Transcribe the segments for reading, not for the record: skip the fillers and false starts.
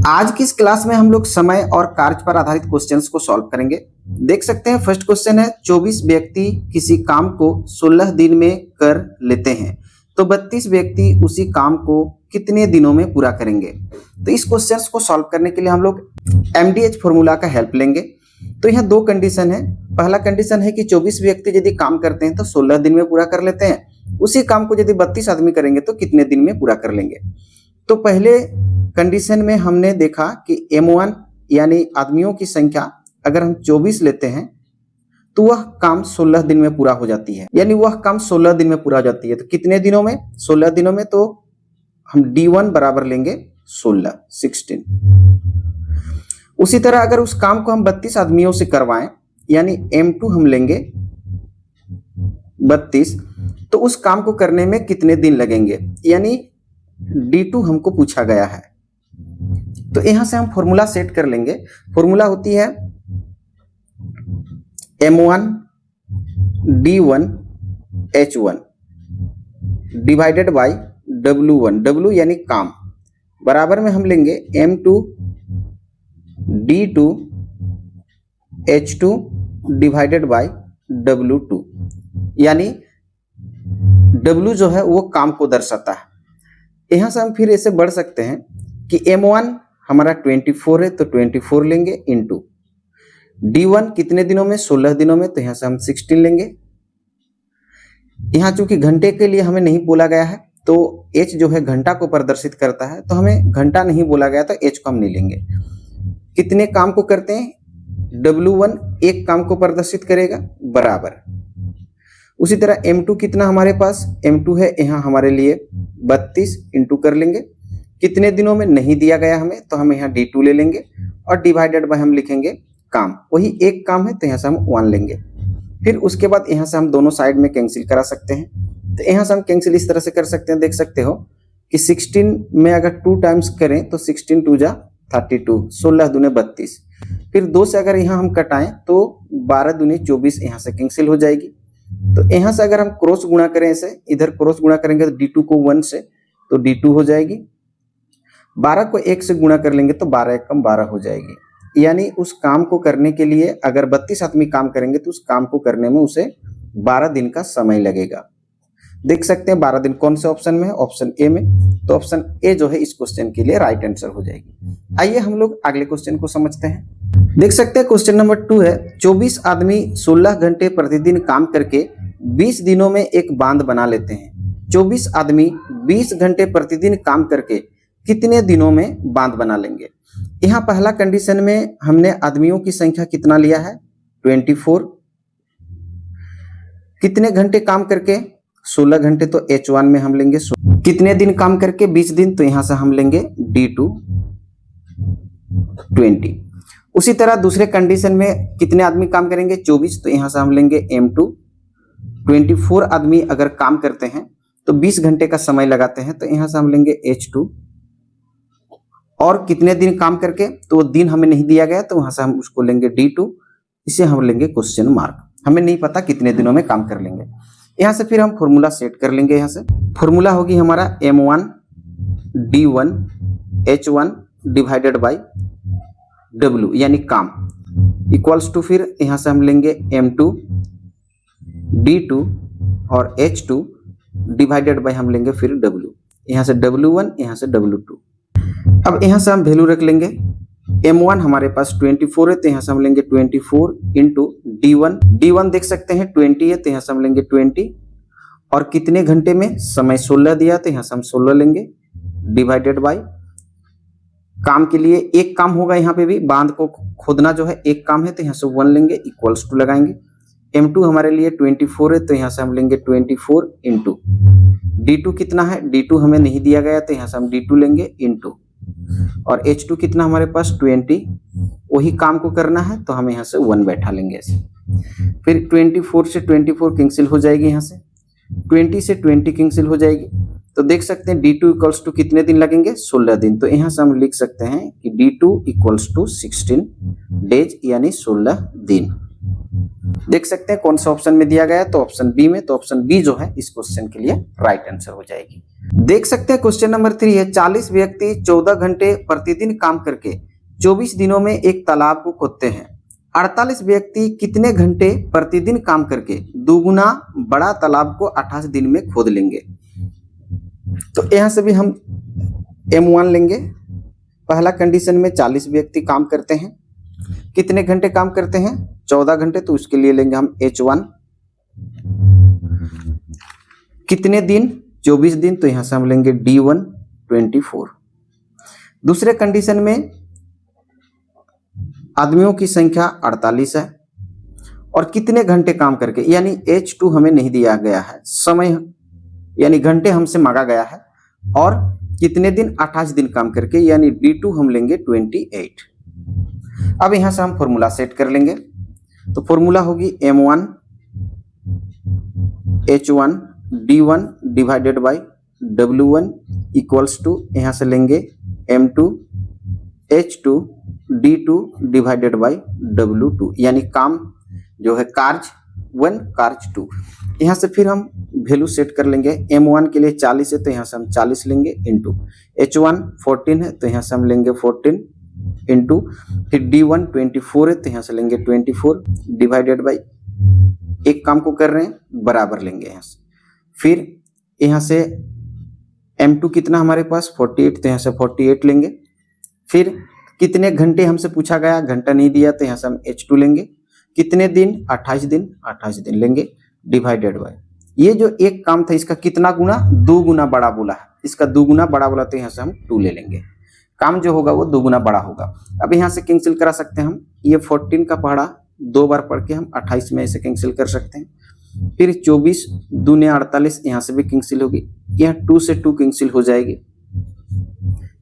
आज की इस क्लास में हम लोग समय और कार्य पर आधारित क्वेश्चंस को सॉल्व करेंगे। देख सकते हैं फर्स्ट क्वेश्चन है 24 व्यक्ति किसी काम को 16 दिन में कर लेते हैं तो 32 व्यक्ति उसी काम को कितने दिनों में पूरा करेंगे। तो इस क्वेश्चंस को सॉल्व करने के लिए हम लोग MDH फॉर्मूला का हेल्प लेंगे। तो यहाँ दो कंडीशन है। पहला कंडीशन है कि 24 व्यक्ति यदि काम करते हैं तो 16 दिन में पूरा कर लेते हैं, उसी काम को यदि 32 आदमी करेंगे तो कितने दिन में पूरा कर लेंगे। तो पहले कंडीशन में हमने देखा कि M1 यानी आदमियों की संख्या अगर हम 24 लेते हैं तो वह काम 16 दिन में पूरा हो जाती है, यानी वह काम 16 दिन में पूरा हो जाती है। तो कितने दिनों में? 16 दिनों में। तो हम D1 बराबर लेंगे 16। उसी तरह अगर उस काम को हम 32 आदमियों से करवाएं यानी M2 हम लेंगे 32, तो उस काम को करने में कितने दिन लगेंगे, यानी D2 हमको पूछा गया है। तो यहां से हम फॉर्मूला सेट कर लेंगे। फॉर्मूला होती है M1 D1 H1 divided by W1, W यानी काम, बराबर में हम लेंगे M2 D2 H2 divided by W2, यानी W जो है वो काम को दर्शाता है। यहां से हम फिर ऐसे बढ़ सकते हैं कि M1 हमारा 24 है तो 24 लेंगे इंटू D1 कितने दिनों में? 16 दिनों में, तो यहां से हम 16 लेंगे। यहां चूंकि घंटे के लिए हमें नहीं बोला गया है तो H जो है घंटा को प्रदर्शित करता है, तो हमें घंटा नहीं बोला गया तो H को हम नहीं लेंगे। कितने काम को करते हैं? W1 एक काम को प्रदर्शित करेगा, बराबर। उसी तरह M2 कितना हमारे पास? M2 है यहाँ हमारे लिए 32 इंटू कर लेंगे। कितने दिनों में नहीं दिया गया हमें, तो हम यहाँ D2 ले लेंगे और डिवाइडेड बाय हम लिखेंगे काम, वही एक काम है तो यहाँ से हम 1 लेंगे। फिर उसके बाद यहाँ से हम दोनों साइड में कैंसिल करा सकते हैं। तो यहाँ से हम कैंसिल इस तरह से कर सकते हैं, देख सकते हो कि 16 में अगर 2 टाइम्स करें तो 16 2 जा 32, 16 दूने 32। फिर 2 से अगर यहाँ हम कटाएं तो 12 दूने 24 यहाँ से कैंसिल हो जाएगी। तो यहाँ से अगर हम क्रॉस गुणा करें, ऐसे इधर क्रॉस गुणा करेंगे तो D2 को 1 से तो D2 हो जाएगी। 12 को 1 से गुणा कर लेंगे तो 12 1 कम 12 हो जाएगी। यानी उस काम को करने के लिए अगर 32 आदमी काम करेंगे तो उस काम को करने में उसे 12 दिन का समय लगेगा। देख सकते हैं 12 दिन कौन से ऑप्शन में है? ऑप्शन ए में। तो ऑप्शन ए जो है इस क्वेश्चन के लिए राइट आंसर हो जाएगी। आइए हम लोग अगले क्वेश्चन को समझते हैं। देख सकते हैं क्वेश्चन नंबर 2 है 24 आदमी 16 घंटे प्रतिदिन काम करके 20 दिनों में एक बांध बना लेते हैं। 24 आदमी 20 घंटे प्रतिदिन काम करके कितने दिनों में बांध बना लेंगे। यहाँ पहला कंडीशन में हमने आदमियों की संख्या कितना लिया है? 24। कितने घंटे काम करके? 16 घंटे, तो H1 में हम लेंगे। कितने दिन काम करके? 20 दिन, तो यहां से हम लेंगे D2 20। उसी तरह दूसरे कंडीशन में कितने आदमी काम करेंगे? 24, तो यहां से हम लेंगे M2। 24 आदमी अगर काम करते हैं तो 20 घंटे का समय लगाते हैं, तो यहां से हम लेंगे H2। और कितने दिन काम करके, तो वो दिन हमें नहीं दिया गया तो वहां से हम उसको लेंगे D2। इसे हम लेंगे क्वेश्चन मार्क, हमें नहीं पता कितने दिनों में काम कर लेंगे। यहां से फिर हम फॉर्मूला सेट कर लेंगे। यहां से फॉर्मूला होगी हमारा M1 D1 H1 divided by W यानी काम, इक्वल्स टू फिर यहां से हम लेंगे M2 D2 और H2 डिवाइडेड बाय हम लेंगे फिर W। यहां से W1, यहां से W2। अब यहां से हम वैल्यू रख लेंगे। M1 हमारे पास 24 है तो यहां से हम लेंगे 24 इंटू D1। D1 देख सकते हैं 20 है तो यहां से हम लेंगे 20। और कितने घंटे में? समय 16 दिया तो यहां से हम 16 लेंगे डिवाइडेड बाय काम के लिए एक काम होगा। यहाँ पे भी बांध को खोदना जो है एक काम है तो यहाँ से 1 लेंगे, इक्वल्स टू लगाएंगे। M2 हमारे लिए 24 है तो यहाँ से हम लेंगे 24 इंटू D2 कितना है? D2 हमें नहीं दिया गया तो यहाँ से हम D2 लेंगे इंटू, और H2 कितना हमारे पास 20, वही काम को करना है तो हम यहाँ से 1 बैठा लेंगे ऐसे। फिर 24 से 24 कैंसिल हो जाएगी, यहाँ से 20 से 20 कैंसिल हो जाएगी। तो देख सकते हैं D2 इक्वल्स टू कितने दिन लगेंगे? 16 दिन। तो यहाँ से हम लिख सकते हैं कि D2 इक्वल्स टू 16 डेज यानी 16 दिन। देख सकते हैं कौन सा ऑप्शन में दिया गया है, तो ऑप्शन बी में। तो ऑप्शन बी जो है इस क्वेश्चन के लिए राइट आंसर हो जाएगी। देख सकते हैं क्वेश्चन नंबर 3 है, 40 व्यक्ति 14 घंटे प्रतिदिन काम करके 24 दिनों में एक तालाब को खोदते हैं। 48 व्यक्ति कितने घंटे प्रतिदिन काम करके दुगुना बड़ा तालाब को 28 दिन में खोद लेंगे। तो यहां से भी हम M1 लेंगे। पहला कंडीशन में 40 व्यक्ति काम करते हैं, कितने घंटे काम करते हैं, 14 घंटे, तो उसके लिए लेंगे हम H1। कितने दिन, 24 दिन, तो यहां से हम लेंगे D1 24। दूसरे कंडीशन में आदमियों की संख्या 48 है और कितने घंटे काम करके, यानी H2 हमें नहीं दिया गया है, समय यानी घंटे हमसे मांगा गया है, और कितने दिन, 28 दिन काम करके, यानी D2 हम लेंगे 28। अब यहां से हम फॉर्मूला सेट कर लेंगे। तो फॉर्मूला होगी M1 H1 D1 divided by W1 equals to, यहां से लेंगे M2 H2 D2 divided by W2, यानी काम जो है कार्य 1 कार्य 2। यहाँ से फिर हम वैल्यू सेट कर लेंगे। M1 के लिए 40 है तो यहाँ से हम 40 लेंगे इंटू, H1 14 है तो यहाँ से हम लेंगे 14 इंटू, फिर D1 24 है तो यहाँ से लेंगे 24 डिवाइडेड बाई, एक काम को कर रहे हैं बराबर लेंगे यहाँ से। फिर यहाँ से M2 कितना हमारे पास 48, तो यहाँ से 48 लेंगे। फिर कितने घंटे हमसे पूछा गया, घंटा नहीं दिया, तो यहाँ से हम H2 लेंगे। कितने दिन, 28 दिन, 28 दिन लेंगे डिवाइडेड बाय, ये जो एक काम था इसका कितना गुना, 2 गुना बड़ा बोला है, इसका 2 गुना बड़ा बोला, तो यहाँ से हम 2 ले लेंगे। काम जो होगा वो 2 गुना बड़ा होगा। अब यहाँ से कैंसिल करा सकते हैं हम, ये 14 का पहाड़ा 2 बार पढ़ के हम 28 में ऐसे कैंसिल कर सकते हैं। फिर 24 दूने 48, यहाँ से भी कैंसिल होगी, यहाँ 2 से 2 कैंसिल हो जाएगी।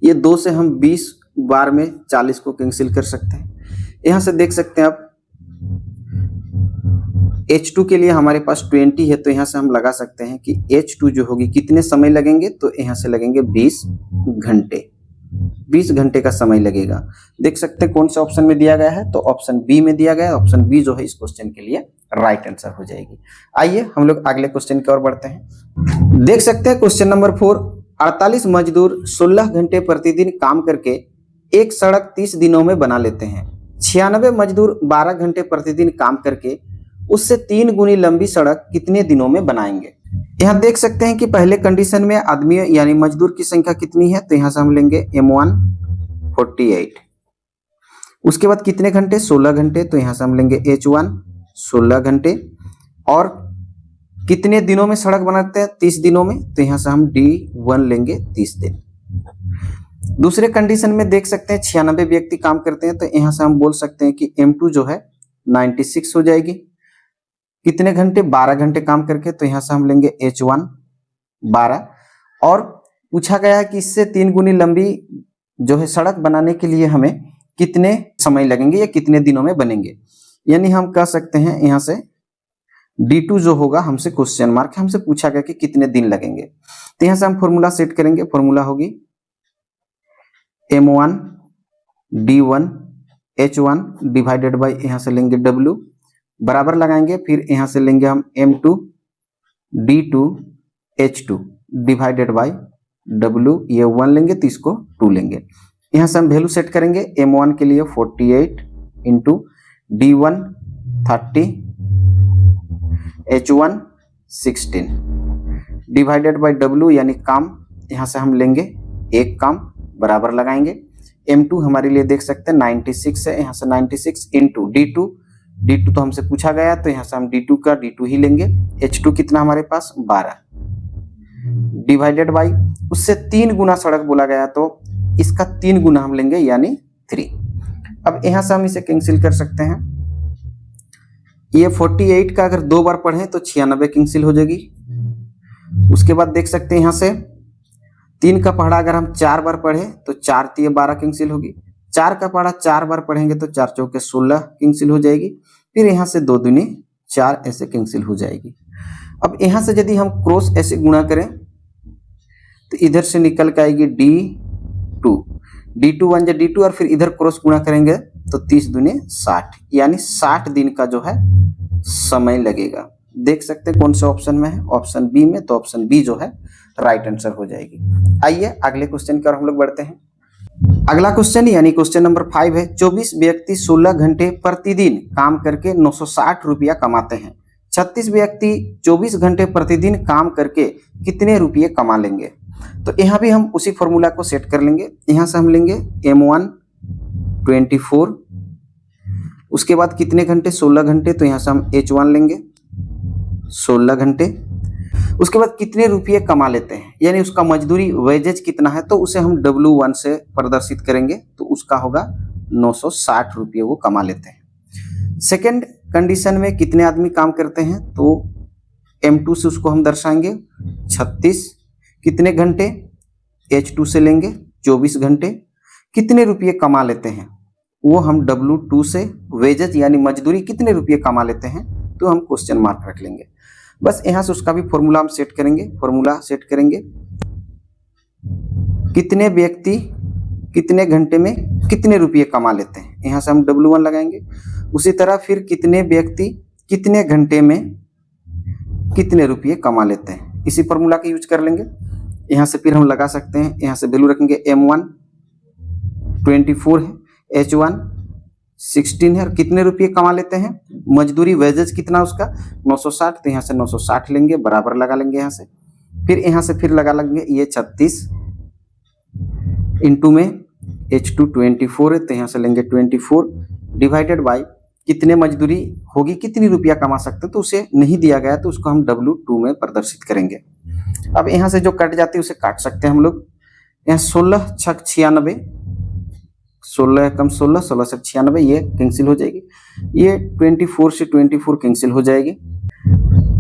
ये 2 से हम 20 बार में 40 को कैंसिल कर सकते हैं। यहाँ से देख सकते हैं आप H2 के लिए हमारे पास 20 है, तो यहाँ से हम लगा सकते हैं कि H2 जो होगी कितने समय लगेंगे, तो यहाँ से लगेंगे 20 घंटे, 20 घंटे का समय लगेगा। देख सकते हैं कौन सा ऑप्शन में दिया गया है, तो ऑप्शन बी में दिया गया है। ऑप्शन बी जो है इस क्वेश्चन के लिए राइट आंसर हो जाएगी। आइए हम लोग अगले क्वेश्चन की ओर बढ़ते हैं। देख सकते हैं क्वेश्चन नंबर 4, 48 मजदूर 16 घंटे प्रतिदिन काम करके एक सड़क 30 दिनों में बना लेते हैं। 96 मजदूर 12 घंटे प्रतिदिन काम करके उससे 3 गुनी लंबी सड़क कितने दिनों में बनाएंगे। यहाँ देख सकते हैं कि पहले कंडीशन में आदमी यानी मजदूर की संख्या कितनी है, तो यहाँ से हम लेंगे M1 48। उसके बाद कितने घंटे, 16 घंटे, तो यहाँ से हम लेंगे H1 16 घंटे। और कितने दिनों में सड़क बनाते हैं, 30 दिनों में, तो यहाँ से हम D1 लेंगे 30 दिन। दूसरे कंडीशन में देख सकते हैं 96 व्यक्ति काम करते हैं, तो यहाँ से हम बोल सकते हैं कि M2 जो है 96 हो जाएगी। कितने घंटे, 12 घंटे काम करके, तो यहाँ से हम लेंगे H1 12। और पूछा गया है कि इससे 3 गुनी लंबी जो है सड़क बनाने के लिए हमें कितने समय लगेंगे या कितने दिनों में बनेंगे, यानी हम कह सकते हैं यहाँ से D2 जो होगा हमसे क्वेश्चन मार्क, हमसे पूछा गया कि कितने दिन लगेंगे। तो यहाँ से हम फॉर्मूला सेट करेंगे। फॉर्मूला होगी M1 D1 H1 divided by, यहाँ से लेंगे W बराबर लगाएंगे। फिर यहाँ से लेंगे हम M2 D2 H2 divided by W, ये 1 लेंगे तो इसको 2 लेंगे। यहाँ से हम वैल्यू सेट करेंगे। M1 के लिए 48 into D1 30 H1 16 divided by W, यानी काम यहाँ से हम लेंगे एक काम बराबर लगाएंगे। M2 हमारे लिए देख सकते हैं 96 है, यहाँ से 96 इंटू D2 तो हमसे पूछा गया, तो यहाँ से हम D2 का D2 ही लेंगे। H2 कितना हमारे पास 12 डिवाइडेड बाई, उससे 3 गुना सड़क बोला गया तो इसका 3 गुना हम लेंगे यानी 3। अब यहाँ से हम इसे कैंसिल कर सकते हैं। ये 48 का अगर 2 बार पढ़ें तो 96 कैंसिल हो जाएगी। उसके बाद देख सकते हैं यहाँ से 3 का पहाड़ा अगर हम 4 बार पढ़ें तो 4 3 12 कैंसिल होगी। 4 का पहाड़ा 4 बार पढ़ेंगे तो 4 चौके 16 कैंसिल हो जाएगी। फिर यहाँ से 2 दूनी 4 ऐसे कैंसिल हो जाएगी। अब यहाँ से यदि हम क्रॉस ऐसे गुणा करें तो इधर से निकल के आएगी D2 1 जा D2 और फिर इधर क्रॉस गुणा करेंगे तो 30 दूनी 60, यानी 60 दिन का जो है समय लगेगा। देख सकते हैं कौन से ऑप्शन में है, ऑप्शन बी में, तो ऑप्शन बी जो है राइट आंसर हो जाएगी। आइए अगले क्वेश्चन की ओर हम लोग बढ़ते हैं। अगला क्वेश्चन यानी क्वेश्चन नंबर 5 है, 24 व्यक्ति 16 घंटे प्रतिदिन काम करके 960 रुपया कमाते हैं। 36 व्यक्ति 24 घंटे प्रतिदिन काम करके कितने रुपये कमा लेंगे। तो यहाँ भी हम उसी फॉर्मूला को सेट कर लेंगे। यहाँ से हम लेंगे M1 24, उसके बाद कितने घंटे, 16 घंटे, तो यहाँ से हम H1 लेंगे 16 घंटे। उसके बाद कितने रुपये कमा लेते हैं, यानी उसका मजदूरी वेजेज कितना है, तो उसे हम W1 से प्रदर्शित करेंगे, तो उसका होगा 960 रुपये वो कमा लेते हैं। सेकेंड कंडीशन में कितने आदमी काम करते हैं, तो M2 से उसको हम दर्शाएंगे 36, कितने घंटे, H2 से लेंगे 24 घंटे, कितने रुपये कमा लेते हैं, वो हम W2 से वेजेज यानी मजदूरी कितने रुपये कमा लेते हैं, तो हम क्वेश्चन मार्क रख लेंगे। बस यहाँ से उसका भी फॉर्मूला हम सेट करेंगे। फॉर्मूला सेट करेंगे, कितने व्यक्ति कितने घंटे में कितने रुपये कमा लेते हैं, यहाँ से हम W1 लगाएंगे। उसी तरह फिर कितने व्यक्ति कितने घंटे में कितने रुपये कमा लेते हैं, इसी फॉर्मूला का यूज कर लेंगे। यहाँ से फिर हम लगा सकते हैं, यहाँ से वैल्यू रखेंगे M1 24 है, H1 16 है, और कितने रुपये कमा लेते हैं, मजदूरी वेजेज कितना उसका 960, तो यहाँ से 960 लेंगे, बराबर लगा लेंगे यहाँ से। फिर यहाँ से फिर लगा लेंगे ये 36 इंटू में H2 24 है, तो यहाँ से लेंगे 24 डिवाइडेड बाई कितने मजदूरी होगी, कितनी रुपया कमा सकते हैं, तो उसे नहीं दिया गया, तो उसको हम W2 में प्रदर्शित करेंगे। अब यहाँ से जो कट जाती है उसे काट सकते हैं हम लोग। यहाँ 16 छक 96, 16 कम 16, 16 से 96, ये कैंसिल हो जाएगी। ये 24 से 24 कैंसिल हो जाएगी।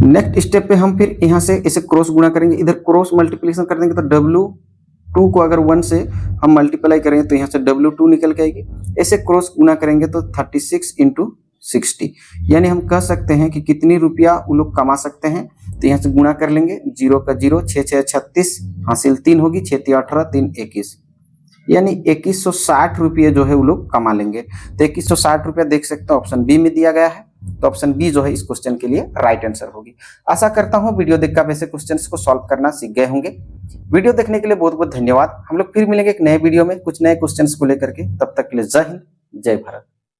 नेक्स्ट स्टेप पे हम फिर यहाँ से इसे क्रॉस गुणा करेंगे, इधर क्रॉस मल्टीप्लिकेशन कर देंगे, तो W2 को अगर 1 से हम मल्टीप्लाई करेंगे तो यहाँ से W2 निकल के आएगी। ऐसे क्रॉस गुणा करेंगे तो 36 इंटू 60, यानी हम कह सकते हैं कि कितनी रुपया वो लोग कमा सकते हैं। तो यहाँ से गुणा कर लेंगे, 0 का 0, 6 6 36, हासिल 3 होगी, 6 3 18, 3 21, यानी 2160 रुपये जो है वो लोग कमा लेंगे। तो 2160 रुपया देख सकते हो ऑप्शन बी में दिया गया है, तो ऑप्शन बी जो है इस क्वेश्चन के लिए राइट आंसर होगी। आशा करता हूं वीडियो देखकर आप ऐसे क्वेश्चंस को सॉल्व करना सीख गए होंगे। वीडियो देखने के लिए बहुत बहुत धन्यवाद। हम लोग फिर मिलेंगे एक नए वीडियो में कुछ नए क्वेश्चंस को लेकर के, तब तक के लिए जय हिंद जय भारत।